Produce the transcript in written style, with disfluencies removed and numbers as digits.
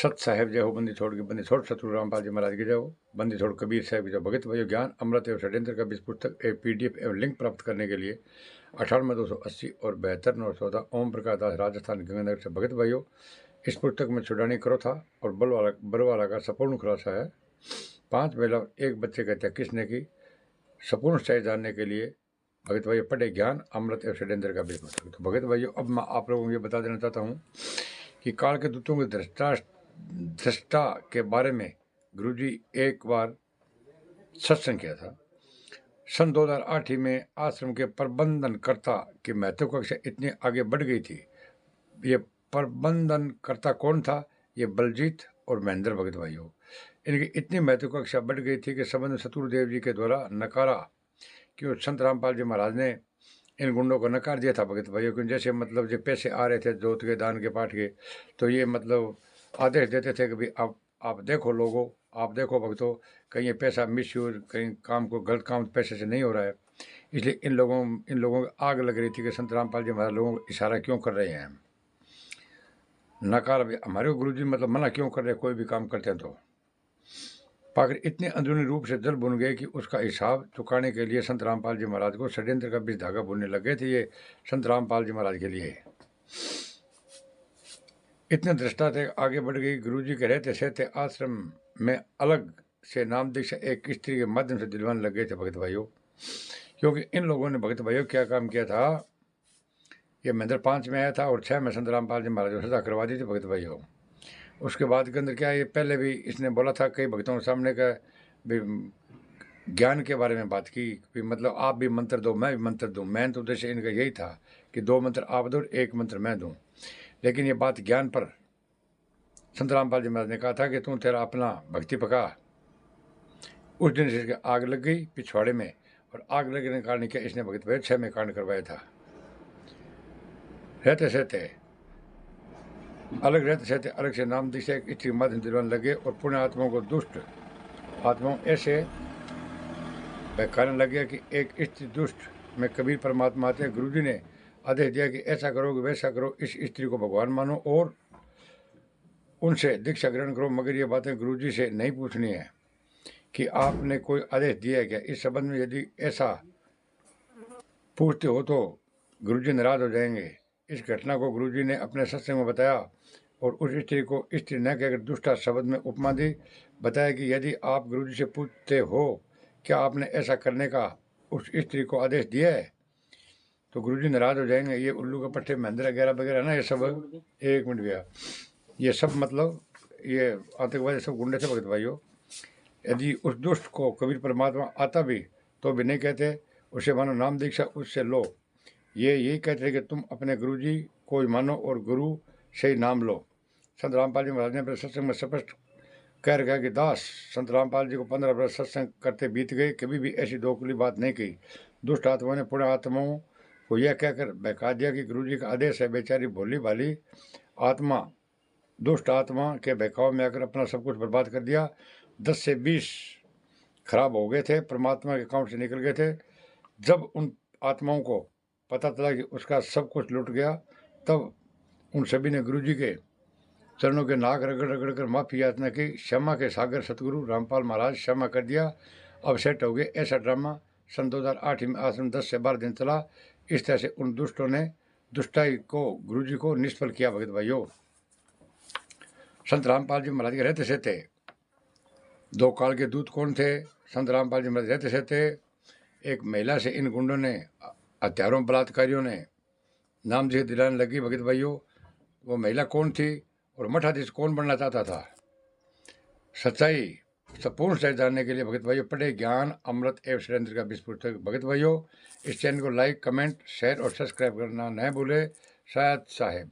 सत साहेब जय हो, बंदी छोड़ सतगुरु रामपाल जी महाराज की जय हो, बंदी छोड़ कबीर साहब की जय। भगत भाइयों, ज्ञान अमृत एवं षड्यंत्र का बीज पुस्तक PDF एवं लिंक प्राप्त करने के लिए 98 280 और 72 914 ओम प्रकाश दास, राजस्थान गंगानगर से। भगत भाइयों, इस पुस्तक में छुड़ानी करो था और बलवाला का संपूर्ण खुलासा है। 5 महिला 1 बच्चे की हत्या किसने की, संपूर्ण सच्चाई जानने के लिए भगत भाइयों पढ़े ज्ञान अमृत एवं षड्यंत्र का बीज पुस्तक। तो भगत भाइयों, अब मैं आप लोगों को ये बता देना चाहता हूँ कि काल के दूतों के दृष्टा के बारे में गुरुजी एक बार सत्संग किया था। सन 2008 में आश्रम के प्रबंधनकर्ता की महत्वाकांक्षा इतनी आगे बढ़ गई थी। ये प्रबंधनकर्ता कौन था? ये बलजीत और महेंद्र भगत भाइयों। इनकी इतनी महत्वाकांक्षा बढ़ गई थी कि संबंध सतगुरुदेव जी के द्वारा नकारा कि संत रामपाल जी महाराज ने इन गुंडों को नकार दिया था भगत भाइयों। क्योंकि जैसे मतलब जो पैसे आ रहे थे जोत के, दान के, पाठ के, तो ये मतलब आदेश देते थे कि भाई आप देखो लोगों, आप देखो भक्तों, कहीं ये पैसा मिसयूज, कहीं काम को गलत काम पैसे से नहीं हो रहा है। इसलिए इन लोगों को आग लग रही थी कि संत रामपाल जी महाराज लोगों को इशारा क्यों कर रहे हैं, नकार हमारे गुरु जी मतलब मना क्यों कर रहे हैं कोई भी काम करते हैं। तो पाकर इतने अंदरूनी रूप से जल बुन गए कि उसका हिसाब चुकाने के लिए संत रामपाल जी महाराज को षड्यंत्र का बीज धागा बुनने लगे थे। ये संत रामपाल जी महाराज के लिए इतने दृष्टा थे, आगे बढ़ गई। गुरु जी के रहते सहते आश्रम में अलग से नाम दीक्षा एक स्त्री के माध्यम से दिलवाने लग गए थे भगत भाइयों। क्योंकि इन लोगों ने भगत भाइयों क्या काम किया था, ये महेंद्र 5 में आया था और 6 में संत रामपाल जी महाराज को सजा करवा दी थी भगत भाइयों। उसके बाद के अंदर क्या है, ये पहले भी इसने बोला था कई भक्तों के सामने का ज्ञान के बारे में बात की, मतलब आप भी मंत्र दो मैं भी मंत्र दूं। मेन तो उद्देश्य इनका यही था कि 2 मंत्र आप दो, 1 मंत्र मैं दूं। लेकिन ये बात ज्ञान पर संत रामपाल जी महाराज ने कहा था कि तू तेरा अपना भक्ति पका। उस दिन से आग लग गई पिछवाड़े में, और आग लगने के कारण क्या इसने भगत भाई 6 में कांड करवाया था। रहते सहते अलग से नाम दीक्षा एक स्त्री माध्यम दिलवाने लगे और पुण्य आत्माओं को दुष्ट आत्माओं ऐसे बहकाने लग गया कि एक स्त्री दुष्ट में कबीर परमात्मा आते हैं। गुरु जी ने आदेश दिया कि ऐसा करोगे वैसा करो, इस स्त्री को भगवान मानो और उनसे दीक्षा ग्रहण करो। मगर ये बातें गुरु जी से नहीं पूछनी है कि आपने कोई आदेश दिया है क्या। इस संबंध में यदि ऐसा पूछते हो तो गुरु जी नाराज हो जाएंगे। इस घटना को गुरु जी ने अपने सत्संग में बताया और उस स्त्री को स्त्री न कहकर दुष्टा शब्द में उपमा दी। बताया कि यदि आप गुरु जी से पूछते हो क्या आपने ऐसा करने का उस स्त्री को आदेश दिया है, तो गुरु जी नाराज हो जाएंगे। ये उल्लू के पट्टे महेंद्र वगैरह वगैरह ना, ये सब 1 मिनट गया, ये सब मतलब ये आतंकवादी सब गुंडे से भगत भाइयों। यदि उस दुष्ट को कबीर परमात्मा आता भी तो भी नहीं कहते उसे मानो नाम दीक्षा उससे लो। ये यही कहते हैं कि तुम अपने गुरु जी को मानो और गुरु से ही नाम लो। संत रामपाल जी महाराज ने अपने सत्संग में स्पष्ट कह रखा कि दास संत रामपाल जी को 15 वर्ष सत्संग करते बीत गए, कभी भी ऐसी दोखली बात नहीं कही। दुष्ट आत्माओं ने पुण्य आत्माओं को यह कहकर बहका दिया कि गुरु जी का आदेश है। बेचारी भोली भाली आत्मा दुष्ट आत्मा के बहकाव में आकर अपना सब कुछ बर्बाद कर दिया। 10 से 20 खराब हो गए थे, परमात्मा के अकाउंट से निकल गए थे। जब उन आत्माओं को पता चला कि उसका सब कुछ लुट गया, तब उन सभी ने गुरु जी के चरणों के नाक रगड़ कर माफी याचना की। क्षमा के सागर सतगुरु रामपाल महाराज क्षमा कर दिया, अब सेट हो गए। ऐसा ड्रामा सन 2008 में आश्रम 10 से 12 दिन चला। इस तरह से उन दुष्टों ने दुष्टाई को गुरु जी को निष्फल किया। भगत भाइयों, संत रामपाल जी महाराज के रहते सहते 2 काल के दूत कौन थे? संत रामपाल जी महाराज रहते सहते एक महिला से इन गुंडों ने, हत्यारों बलात्कारियों ने नाम जी दिलाने लगी। भगत भाइयों, वो महिला कौन थी और मठाधीश कौन बनना चाहता था? सच्चाई संपूर्ण सच्चाई जानने के लिए भगत भाइयों पढ़े ज्ञान अमृत एवं षड्यंत्र का बीज पुस्तक। भगत भाइयों, इस चैनल को लाइक, कमेंट, शेयर और सब्सक्राइब करना न भूले। शायद साहेब।